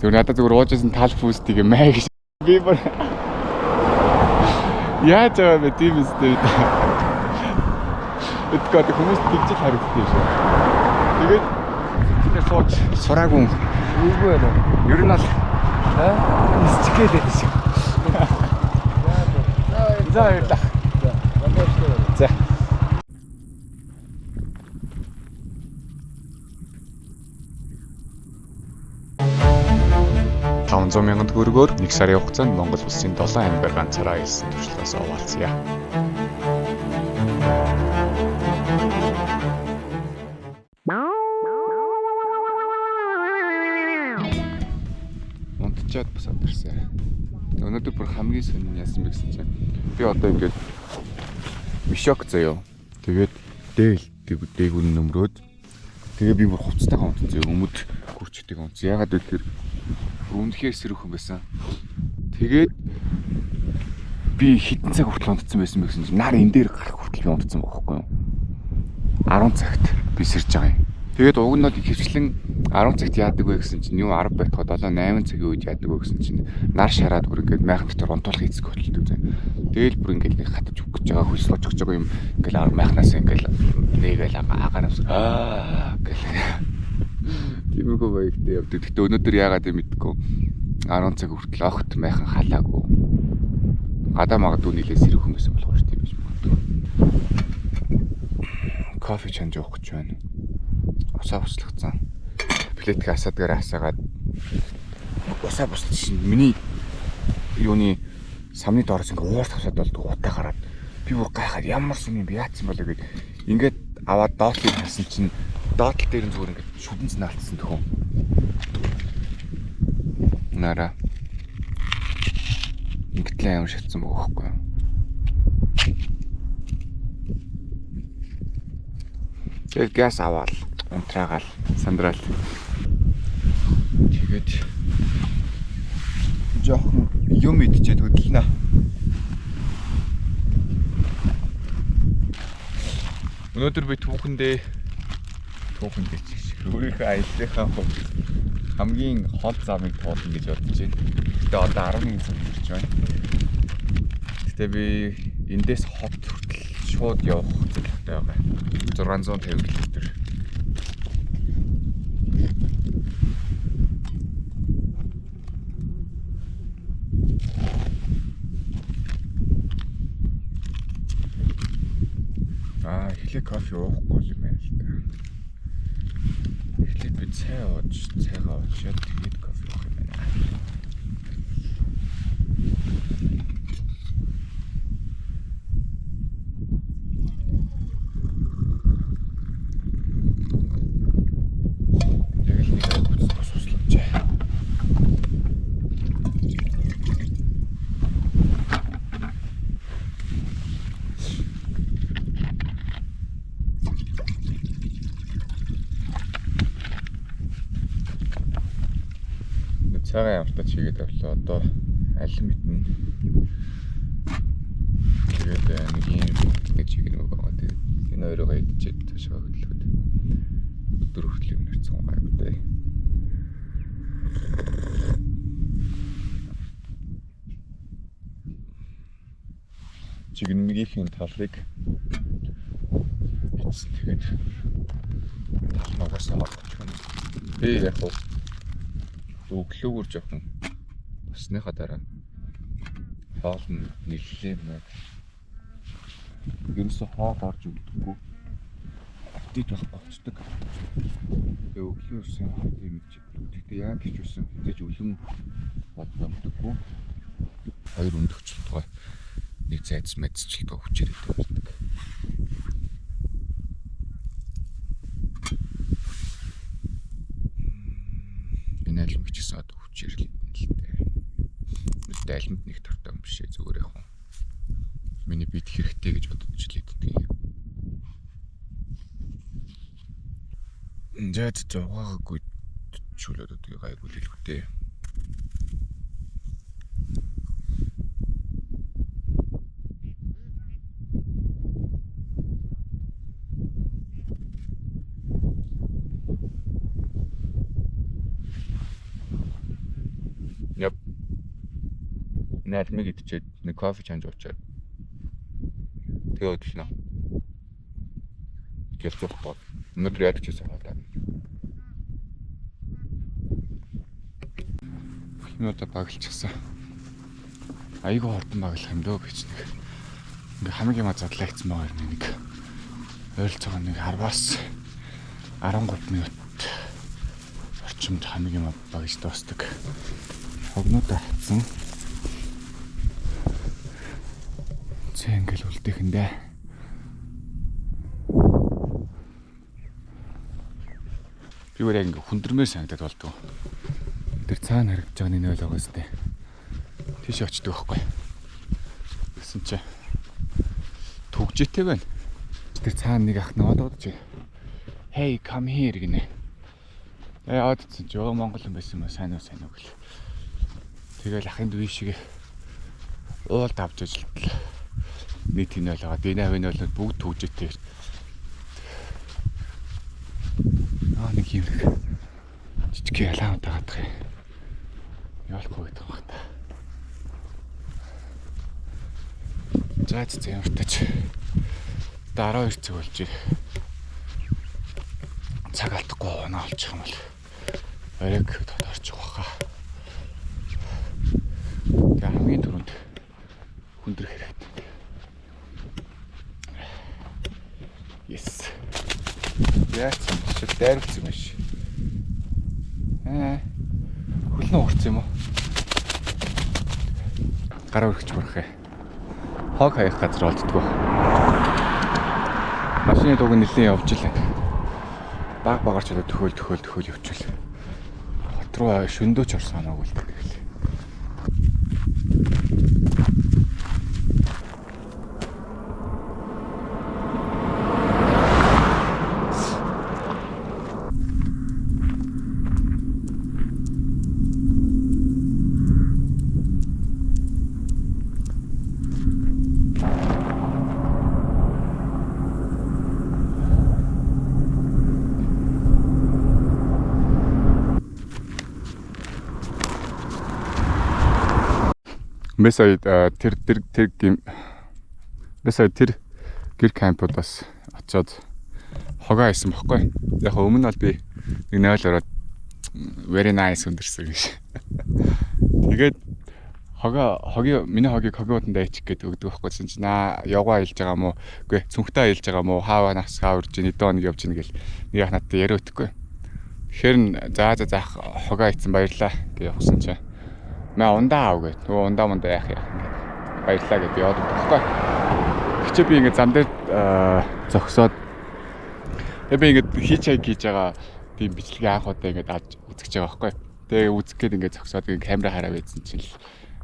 Зүгээр надад зүгээр уужсэн тал пүүстийг мэй гэж би бүр яаж байгаа бэ тийм үстэй. Эдгээр хүмүүс тэгж харагддаг шүү. Тэгээд тэр сууж сураагүй Үгүй байна уу? ер нь бол Нисчгээд байдаг шиг. за баярлаа. За. 500 мянган төгрөгөөр 1 сарын хугацаанд Монгол улсын 7 аймгаар ганцаараа хэлсэн туршлагаас оваалцъя. Унтчаад босоод ирсэн. Өнөөдөр бүр хамгийн сонин яасан бэ гэсэн чинь би одоо ингээд мишок заяа. Тэгээд дээгүүр нөмрөөд тэгээ би бүр хувцастайгаа унтсан. Өмд гүрчдэг унтсан. Ягаад гэвэл үнэхээр сэрүүхэн байсан. Тэгээд би хитэн цаг хүртэл унтсан байсан гэсэн чинь нар энэ дээр гарах хүртэл би унтсан байхгүй юу? 10 цагт би сэрж байгаа юм. Тэгээд уг нь бол хөвчлэн 10 цагт яадаг вэ гэсэн чинь юу 10 байтгаа 7-8 цагийн үед яадаг вэ гэсэн чинь нар шараад бүр ингээд майхан дотор унтуулах эцэг болчихдог зэ. Тэгэл бүр ингээд нэг хатаж өгч байгаа хөлс лож байгаа юм ингээд майхнаас ингээд нэгээл агаараас гэл. Тиймэрхүү баяртай явдаг. Гэтэ өнөөдөр яагаад юм мэдгүй 10 цаг хүртэл огт майхан халаагүй. Гадаа магадгүй нилээ сэрүүхэн байсан болох шүү тийм биш магадгүй. Кофе чанж уух гэж байна. Усаа буслагдсан. Плетик асаадгаар асаагаад усаа буслаж шин миний юуны самны доороос ингээ уур тавсаад болдог утаа гараад би бүр гайхаад ямар юм бэ яатсан болоо гэд ингээд аваад доотлыг харсан чинь доотл дээр нь зүгээр ингээд шүдэнц наалтсан төхөө. Нара ингэтлээ юм шатсан бохоггүй. Тэгээд газ аваад унтраагаал сандраал. Тэгээд жоохон юм идчихэд хөдөлнө. Өнөөдөр би түүхэндээ чиг өөрийнхөө аяллахаа хамгийн хол замыг туулна гэж бодож байна. Гэтэ одоо 11 цаг ирж байна. Гэтэ би эндээс хот хүртэл шууд явах зорилготой байгаа. 650 км. Эхлээ кофе уухгүй юм байна л да. Эхлээд би цайгаа уучаад тэгээд кофе уух юм байна. Тэгэл нэг босчлооч. Цагаан ямартаа чигээд авлаа. Одоо алин мэднэ. Тэгээд нэг юм гэж чигээд байгаа. Тэгээд энэ хоёроо идчихэд ташгаа хөдлөхөд өдөр хүртэл юм нэрцэн гайвтай. Чигнэгийнхэн талыг эцсэн тэгээд талмагаас авах юм. Би яг өглөөгөр жоохон басныхаа дараа хоол нь нэлээ мэ. Ерөөсө хоол орж өгдөггүй. Аппетит байхгүй болцдог. Тэгээ өглөөсөн юм чиг. Тэгтээ яг гэж үсэн хизээж өлөн боддоггүй. Хоёр өндөгчлөлтгой нэг зайц мэдсчлээ хүчээрээ болдог. Энэ алим бичсэн одоо хүчээр л дээ. Нүдтэй алимд нэг тортой юм бишээ зүгээр яах вэ? Миний бит хэрэгтэй гэж бодож л идэв. Зэт зогоогүй чөлөөд одоо гайгүй хэлэхтэй. Яп. Наадмыг идчихэд нэг кофе чанж уучаад. Тэгээ өдлөнө. Гэлцэхгүй. Өнөөдөр яадаг ч гэсэн хатаа. Минутаа баглчихсан. Айгуу хурдан баглах юм дөө гэж нэг. Ингээ хамгийн маа задлаагцсан байгаа юм нэг. Ойролцоогоо нэг 10-аас 13 минут орчимд хамгийн маа багж дуустдаг. Хогнуудаа хатсан. Зэ ингээл үлдээхэндээ. Би өөрөө ингээ хүндэрмээр санагдаад болдгоо. Тэр цаана харагдаж байгаа нэг ойл байгаа сте. Тийш очдөг байхгүй. Гэсэн чи түгжээтэй байна. Тэр цаана нэг ах наваад чи. Hey, come here гинэ. Яадсан ч ёо Монгол юм байсан юм сайн уу гэл. Тэгэл ахын дүү шиг уул давж ажилтал. Нийт энэ ойл байгаа. Дэнэ хавийн ойл бүгд түгжээтэй. Нэг юм жижиг ялаан тагаадах юм. Ялахгүй гэдэг юм байна. За зэмэртэж 12 цаг болж цаг алдахгүй унаа олчих юм бол оройг тодорч байгаа хаа. Тэгээ хамгийн түрүүнд хүндрэх хэрэгтэй. Yes. Яац юм чи дайралцсан юм биш. Хөлнөө урц юм уу? Гараа өргөж бүрхэ. Хог хаях газар олддгоо. Машины дуг нэлийн явж илээ. Баг багаарч төхөөл явчихвал. Хот руу шөндөөч орсон хамаагүй л тэгэл. Месайд тэр гэр кампудаас очиод хогоо хийсэн бохгүй. Яг өмнө бол би нэг 0 ороод very nice өндөрсөн гэж. Тэгээд миний хогийг хогоотанд аачих гэдэг өгдөг байхгүй чинь явгаа хэлж байгаа мó үгүй цүнхтээ хэлж байгаа мó хааваа нас хааварж нэдэ оног явж ийн гэл нэг ах надад яриа өгөхгүй. Тэгэхээр заах хогоо хийсэн баярлаа гэж явсан чинь маа ундаа аав гэд. Нөгөө ундаа мундаа яах юм. Баярлаа гэд яваад өгөхгүй. Тэгчээ би ингээд зам дээр зогсоод би ингээд хийч хайг хийж байгаа тийм бичлэгийн анхудаа ингээд авч үзэж байгаа байхгүй. Тэгээ үзэхэд ингээд зогсоод ингээд камера хараа байсан чинь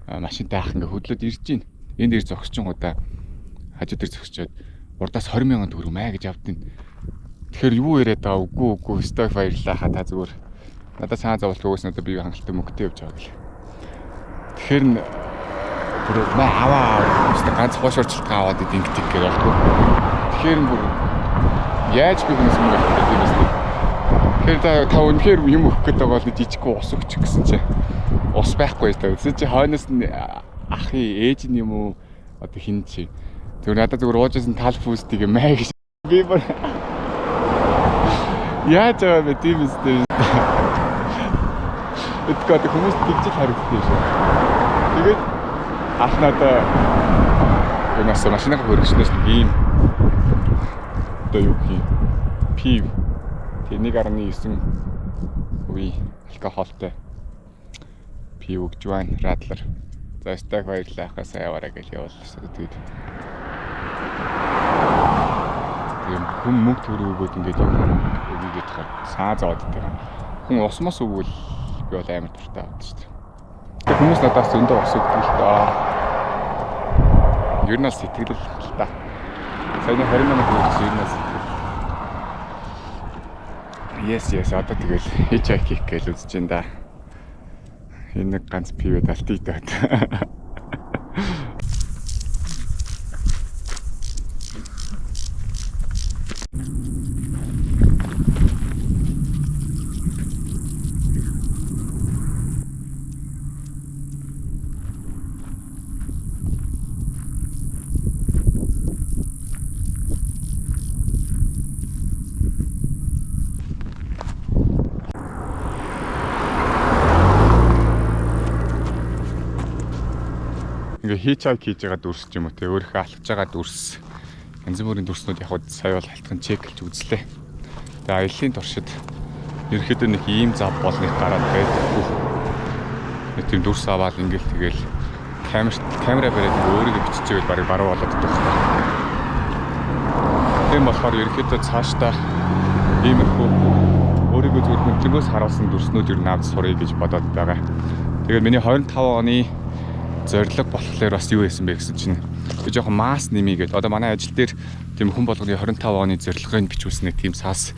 машинтай ах ингээд хөдлөд ирж гин. Энд ир зогсчин удаа хажуу дээр зогсчоод урдаас 20,000 төгрөг маа гэж авдیں۔ Тэгэхээр юу яриад байгаа үгүй сток баярлаа ха та зүгээр надад цаана зовлт өгөөс надад бие хангалттай мөнгөтэй явж байгаа гэл. Тэгэхээр бүр маа аваа өстө ганц хоошорчлтгаа аваад ингэдэг гэж болтгоо. Тэгэхээр бүр яаж би хүмүүс мөнгө авах юм бэ? Тэгэхээр та үнэхээр юм өгөх гэдэг байгаа бол жижиггүй ус өгч гэсэн чинь ус байхгүй та. Үгүй чи хойноос нь ахи ээж нь юм уу одоо хин чи. Зүгээр надад зүгээр уужсэн тал фүүстийг маа гэж би бүр яаж байгаа бэ тийм үстэй. Эдгээр хүмүүс тэгж харагддаг шүү. Тэгээд ах надаа өнөөс машинаа хөргөснөөс нэг ийм одоо юу гэх юм пив тэг 1.9 үе алкохолтой пив өгч байна радлер. За стак баярлалаа хасаа яваарай гэж явуулсан. Тэгээд хүн мөнгө төгрөг өгөөд ингээд юм өгөөд тахаар саа зоод байгаа. Хүн усмас өгвөл би бол амар дуртай авдаг шүү дээ. Тэг хүмүүс надаас зөндөө ус өгдөг л доо. Ер нь сэтгэл л та. Саяны 20 минут өгсөн ер нь сэтгэл. Yes одоо тэгэл hitchhike гэж үзэж байна да. Энэ нэг ганц пивэ далтыг даад. ингээ хийчааг хийж байгаа дүрс ч юм уу те өөрийнхөө алхаж байгаа дүрс янз бүрийн дүрснүүд яг сая бол халтхан чеклж үзлээ. Тэгээ аяллаа туршид ерөөхдөө нэг ийм зав болныг гараад байдаггүй. Нэг тийм дүрс аваад ингээл тэгэл камера бариад өөрийгөө биччихвэл барыг баруун болоод байгаа. Тийм болохоор ерөөхдөө цаашдаа иймэрхүү өөрийгөө зүгээр хүндлэгөөс харуулсан дүрснүүд ер нь авч сурах гэж бодоод байгаа. Тэгээд миний 25 оны зорилго болохоор бас юу байсан бэ гэсэн чинь би жоохон масс нэмийгээд одоо манай ажил дээр тийм хүн болгоны 25 оны зорилгыг бичүүлснээр тийм саас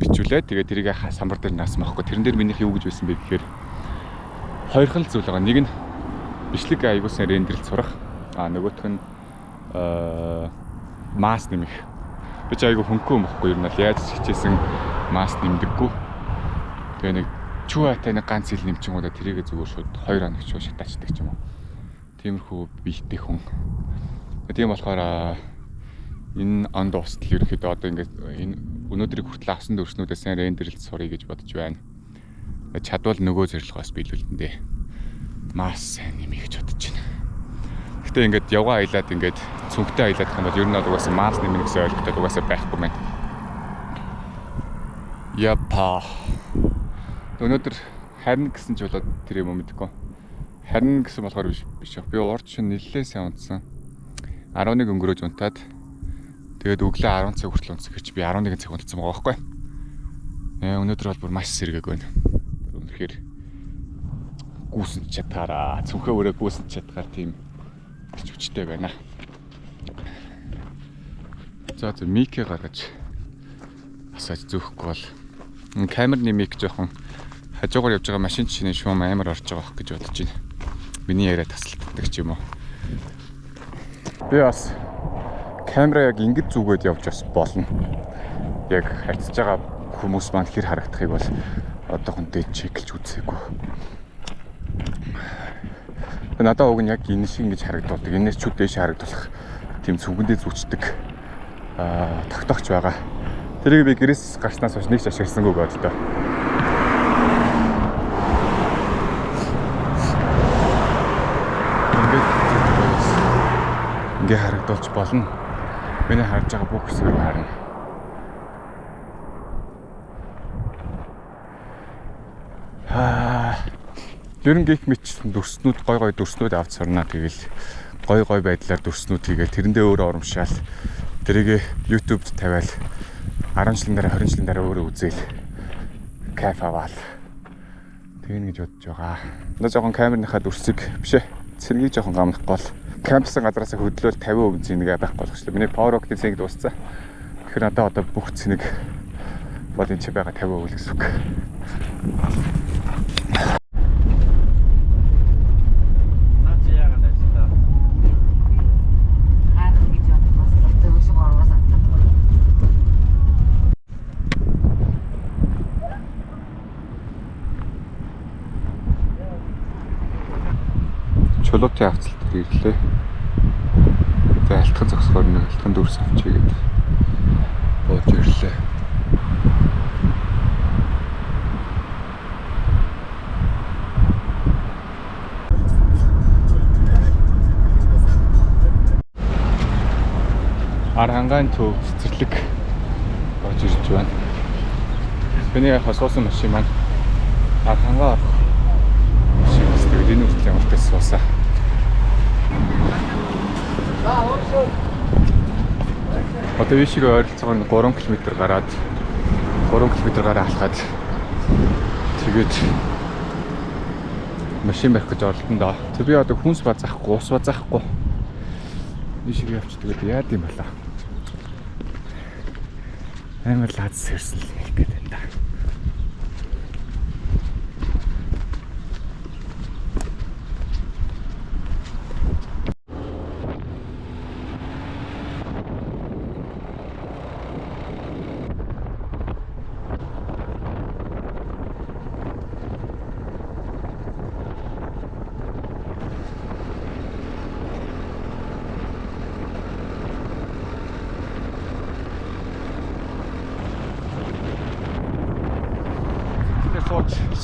бичүүлээд тэгээд тэрийг самбар дээр наасан байхгүй. Тэрэн дээр минийх юу гэж байсан бэ гэхээр хоёр хэл зүйл байгаа. Нэг нь бичлэг аягуулсан рендерлж сурах. Нөгөөх нь масс нэмэх. Би ч айгу хөнгөө юм бохгүй юу? Яаж хичээсэн масс нэмдэггүй. Тэгээ нэг чууатай нэг ганц хэл нэмчихгүйдээ тэрийгэ зүгээр шууд 2 хоног чуу шатаачдаг ч юм уу. Тиймэрхүү биетэй хүн. Тийм болохоор энэ онд устал ерөөхдөө одоо ингээд энэ өнөөдрийг хүртэл авсан дүрснүүдээ сайн рендерлж сурах гэж бодож байна. Чадвал нөгөө зорилгоос биелүүлэндээ масс сайн нэмэх гэж бодож байна. Гэтэ ингээд явгаа аялаад ингээд цүнхтэй аялаад байгаа бол ер нь угаасаа масс нэмэх гэсэн ойлголтод угаасаа байхгүй байна. Япа. Өнөөдөр харин гэсэн ч болоод тэр юм мэдгүй. Харин гэсэн болохоор биш. Би урд шин нэлээд сайн унтсан. 11 өнгөрөөж унтаад тэгээд өглөө 10 цаг хүртэл унтсан гэж би 11 цаг унтсан байгаа байхгүй. Өнөөдөр бол бүр маш сэргээг байна. Үнэхээр гүйсэн чадхаараа цүнхээ өрөө гүйсэн чадхаар тийм гэж хүчтэй байна. За микээ гаргаж асааж зөөхгүй бол камерны мик жоохон хажуугаар явж байгаа машин чиний шуум амар орж байгаа гэж бодож байна. Миний яриа тасалддаг ч юм уу. Би бас камера яг ингэж зүгээд явж бас болно. Яг хайцж байгаа хүмүүс маань хэр харагдахыг бол одоохондоо чеклж үзээгүй. Надад уг нь яг энэ шиг ингэж харагддаг. Энээс ч үдээш харагдах тийм цүнхэндээ зүчдэг тогтоогч байгаа. Тэрийг би гэрээс гарснаас хойш нэг ч ашигласангүй боддоо. Ингээ харагдуулж болно. Миний харж байгаа бүх хэсэг рүү харна. Ер нь гих мэт дүрснүүд гой дүрснүүд авч сурнаа. Тэгэл гой байдлаар дүрснүүд хийгээ тэрэндээ өөрөө урамшаал. Тэрийг YouTube-д тавиал 10 жилийн дараа 20 жилийн дараа өөрөө үзээл кайф аваад тэгнэ гэж бодож байгаа. Одоо жоохон камерныхаа дүрсийг бишээ цэргийг жоохон гамнахгүй бол кампусын газараасаа хөдлөөл 50% зэнийг байхгүй болгочлаа. Миний power octane цэнэг дууссан. Тэгэхээр надад одоо бүх цэнийг бол энэ ч байгаа 50% л гэсэн үг. Чулуутын авцалт ирлээ. За алтхан зогсохоор нэг алтхан дүрс авчий гэдэг бууж ирлээ. Арангаан төв цэцэрлэг бууж ирж байна. Миний хасуусан машин маань арангаа тэгээд энэ үртэл ямар ч суусаа. Одоо вишиг ойролцоогоор 3 км гараад 3 км алхаад тэгээд машин барих гэж оролдсон доо. Тэг би одоо хүнс базаахгүй, ус базаахгүй вишиг явчихдаг яад юм болоо. Амар лаад сэрсэн л хэлэх гээд байна да.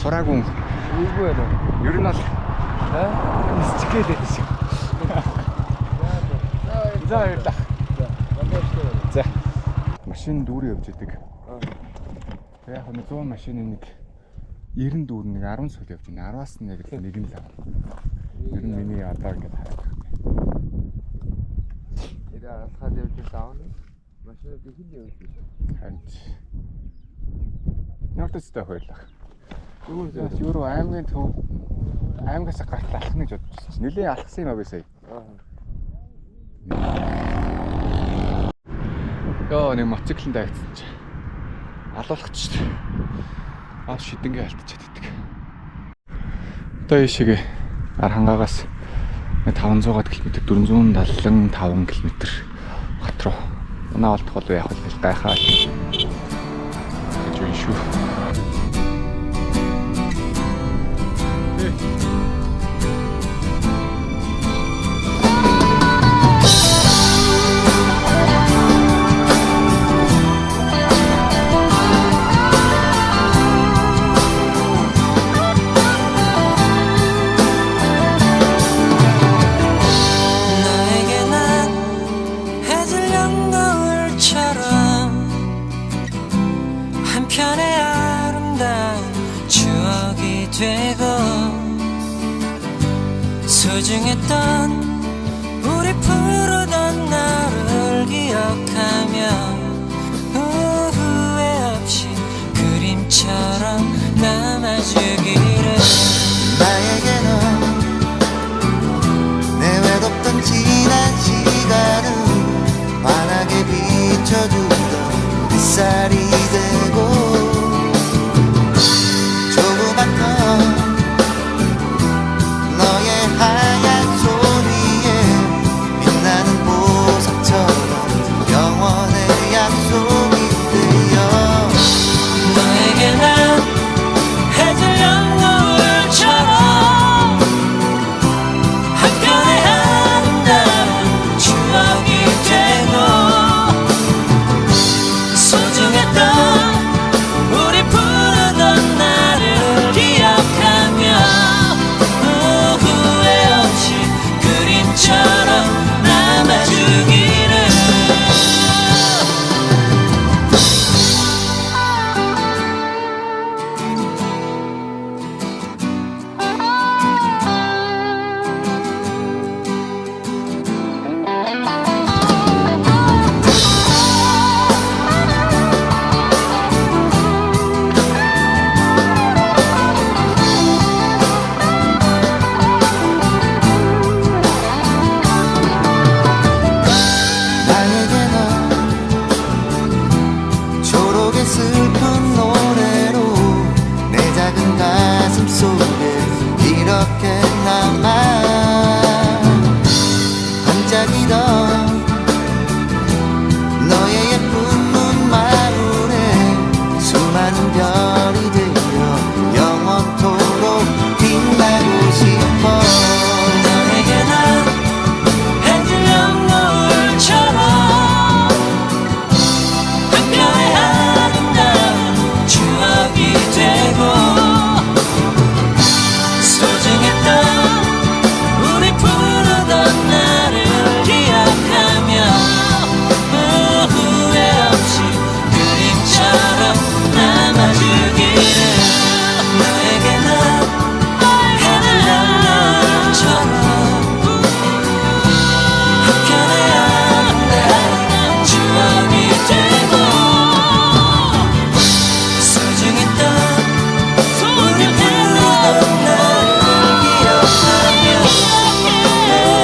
Сураагүй. Үгүй байна. Ер нь бол нисчгээд байдаг шиг. За баярлалаа. Баярлалаа. За. Машин дүүрэн явж идэг. Яг нэг 100 машины нэг 90 дүүр нэг 10 сул явж байна. 10-аас нь яг л нэг нь л авна. Ер нь миний одоо ингээд хараад байна. Эдгээр алхаад явж байгаа машинууд их л явж байна. Харин Нортостой хоёрлах. Юу Юу аймгийн төв аймгаас гарт алхах гэж бодож байна. Нилээ алхсан юм аа би сая. Яа нэг мотоциклэнд агцсан чи. Алуулах ч шүү дээ. Аа шидэнгээ алтчаад идэг. Одоо ийшээгээ Архангаагаас 500 км 475 км хот руу. Унаа олдох бол яг л гайхаа. Жин шүү. 한편의 아름다운 추억이 되고 소중했던 우리 부르던 나를 기억하며 후회 없이 그림처럼 남아주기를 나에게는 내외롭던 지난 시간을 환하게 비춰주던 햇살이 되고 조그맣던 너의 하얀 손 위에 빛나는 보석처럼 영원의 약속이 되어 너에게 난 해질녘 노을처럼 한편의 아름다운 추억이 되고 소중했던 우리 부르던 나를 기억하며 후회 없이 그림처럼 남아주기를 나에게는 초록의 슬픈 노래로 내 작은 가슴 속에 이렇게 남아 반짝이던 너의 예쁜 눈망울에 수많은 별이 되어 영원토록 빛나고 싶어 너에게 난 해질녘 노을처럼 한편의 아름다운 추억이 되고 소중했던 우리 부르던 나를 기억하며 후회 없이 그림처럼 남아주기를 너에게 난 해질녘 노을처럼 한편의 아름다운 추억이 되고 소중했던 우리 부르던 나를 기억하며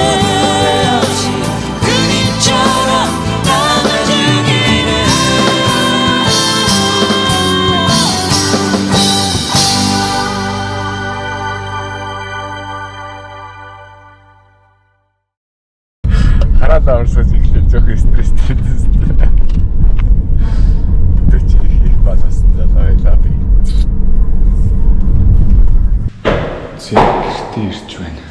후회 없이 그림처럼 남아주기를 Хараалаа орсож ихлээр зөөх стресстэй дээ. Тэ чи их баасан залаа лаби. Чи гэртээ ирж байна.